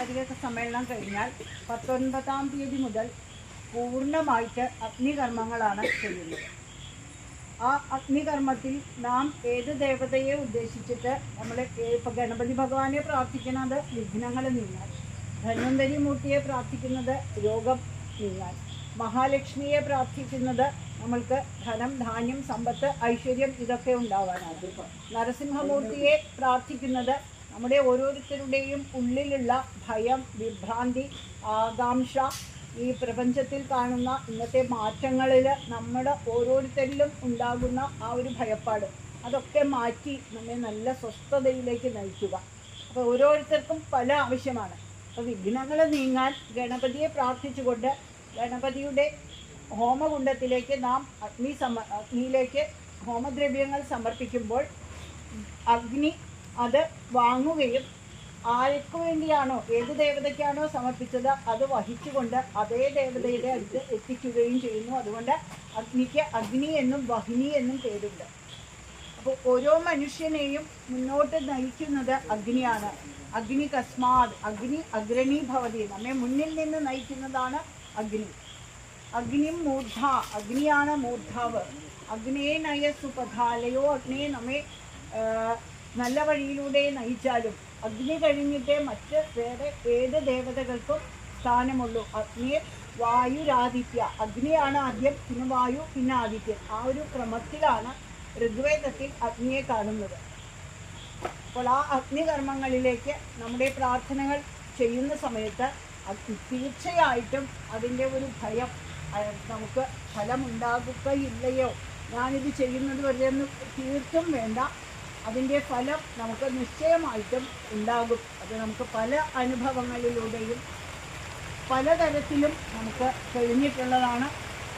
വാർഷിക സമ്മേളനം കഴിഞ്ഞാൽ 19-ാം തീയതി മുതൽ പൂർണ്ണമായിട്ട് അഗ്നികർമ്മങ്ങളാണ് ചെയ്യുന്നത്. ആ അഗ്നികർമ്മത്തിൽ നാം ഏത് ദേവതയെ ഉദ്ദേശിച്ചിട്ട് നമ്മൾ ഇപ്പോൾ ഗണപതി ഭഗവാനെ പ്രാർത്ഥിക്കുന്നത് വിഘ്നങ്ങൾ നീങ്ങാൻ, ധന്വന്തരി മൂർത്തിയെ പ്രാർത്ഥിക്കുന്നത് രോഗം നീങ്ങാൻ, മഹാലക്ഷ്മിയെ പ്രാർത്ഥിക്കുന്നത് നമ്മൾക്ക് ധനം, ധാന്യം, സമ്പത്ത്, ഐശ്വര്യം ഇതൊക്കെ ഉണ്ടാവാനാണ്. നരസിംഹമൂർത്തിയെ പ്രാർത്ഥിക്കുന്നത് നമ്മുടെ ഓരോരുത്തരുടെയും ഉള്ളിലുള്ള ഭയം, വിഭ്രാന്തി, ആകാംക്ഷ, ഈ പ്രപഞ്ചത്തിൽ കാണുന്ന ഇന്നത്തെ മാറ്റങ്ങളിൽ നമ്മുടെ ഓരോരുത്തരിലും ഉണ്ടാകുന്ന ആ ഒരു ഭയപ്പാട്, അതൊക്കെ മാറ്റി നമ്മെ നല്ല സ്വസ്ഥതയിലേക്ക് നയിക്കുക. അപ്പോൾ ഓരോരുത്തർക്കും പല ആവശ്യമാണ്. അപ്പോൾ വിഘ്നങ്ങൾ നീങ്ങാൻ ഗണപതിയെ പ്രാർത്ഥിച്ചുകൊണ്ട് ഗണപതിയുടെ ഹോമകുണ്ഡത്തിലേക്ക് നാം അഗ്നിയിലേക്ക് ഹോമദ്രവ്യങ്ങൾ സമർപ്പിക്കുമ്പോൾ അഗ്നി അത് വാങ്ങുകയും ആർക്കു വേണ്ടിയാണോ, ഏത് ദേവതയ്ക്കാണോ സമർപ്പിച്ചത് അത് വഹിച്ചുകൊണ്ട് അതേ ദേവതയുടെ അടുത്ത് എത്തിക്കുകയും ചെയ്യുന്നു. അതുകൊണ്ട് അഗ്നിക്ക് അഗ്നി എന്നും വഹിനി എന്നും പേരുണ്ട്. അപ്പോൾ ഓരോ മനുഷ്യനെയും മുന്നോട്ട് നയിക്കുന്നത് അഗ്നിയാണ്. അഗ്നി കസ്മാത്, അഗ്നി അഗ്രണീ ഭവതി, നമ്മെ മുന്നിൽ നിന്ന് നയിക്കുന്നതാണ് അഗ്നി. അഗ്നി മൂർധ, അഗ്നിയാണ് മൂർധാവ്. അഗ്നേ നയ സുപഥാലയോ, അഗ്നിയെ നമ്മെ നല്ല വഴിയിലൂടെ നയിച്ചാലും അഗ്നി കഴിഞ്ഞിട്ടേ മറ്റ് വേറെ ഏത് ദേവതകൾക്കും സ്ഥാനമുള്ളൂ. അഗ്നിയെ വായുരാദിത്യ, അഗ്നിയാണ് ആദ്യം, പിന്നെ വായു, പിന്നെ ആദിത്യൻ. ആ ഒരു ക്രമത്തിലാണ് ഋഗ്വേദത്തിൽ അഗ്നിയെ കാണുന്നത്. അപ്പോൾ ആ അഗ്നികർമ്മങ്ങളിലേക്ക് നമ്മുടെ പ്രാർത്ഥനകൾ ചെയ്യുന്ന സമയത്ത് തീർച്ചയായിട്ടും അതിൻ്റെ ഒരു ഭയം, നമുക്ക് ഫലമുണ്ടാകുകയില്ലയോ, ഞാനിത് ചെയ്യുന്നത് വരെ ഒന്നും തീർത്തും വേണ്ട, അതിൻ്റെ ഫലം നമുക്ക് നിശ്ചയമായിട്ടും ഉണ്ടാകും. അത് നമുക്ക് പല അനുഭവങ്ങളിലൂടെയും പലതരത്തിലും നമുക്ക് കഴിഞ്ഞിട്ടുള്ളതാണ്.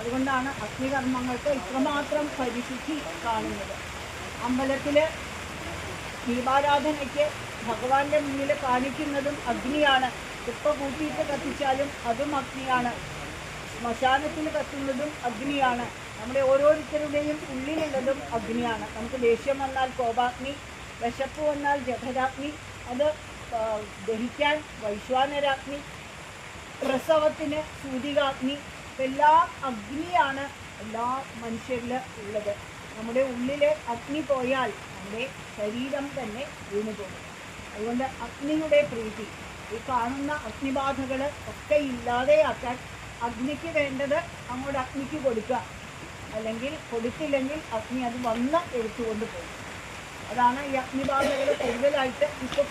അതുകൊണ്ടാണ് അഗ്നികർമ്മങ്ങൾക്ക് ഇത്രമാത്രം പരിശുദ്ധി കാണുന്നത്. അമ്പലത്തിൽ ദീപാരാധനയ്ക്ക് ഭഗവാന്റെ മുന്നിൽ കാണിക്കുന്നതും അഗ്നിയാണ്. ഇപ്പം കൂട്ടിയിട്ട് കത്തിച്ചാലും അതും അഗ്നിയാണ്. ശ്മശാനത്തിൽ കത്തുന്നതും അഗ്നിയാണ്. നമ്മുടെ ഓരോരുത്തരുടെയും ഉള്ളിലുള്ളതും അഗ്നിയാണ്. നമുക്ക് ദേഷ്യം വന്നാൽ കോപാഗ്നി, വിശപ്പ് വന്നാൽ ജഠരാഗ്നി, അത് ദഹിക്കാൻ വൈശ്വാനരാഗ്നി, പ്രസവത്തിന് സൂതികാഗ്നി, എല്ലാം അഗ്നിയാണ് എല്ലാ മനുഷ്യരിൽ ഉള്ളത്. നമ്മുടെ ഉള്ളിൽ അഗ്നി പോയാൽ നമ്മുടെ ശരീരം തന്നെ വീണുപോകും. അതുകൊണ്ട് അഗ്നിയുടെ പ്രീതി, ഈ കാണുന്ന അഗ്നിബാധകൾ ഒക്കെ ഇല്ലാതെയാക്കാൻ അഗ്നിക്ക് വേണ്ടത് അങ്ങോട്ട് അഗ്നിക്ക് കൊടുക്കുക. അല്ലെങ്കിൽ കൊടുത്തില്ലെങ്കിൽ അഗ്നി അത് വന്ന് എടുത്തുകൊണ്ട് പോകും. അതാണ് ഈ അഗ്നിബാധകൾ കൂടുതലായിട്ട് ഇപ്പോൾ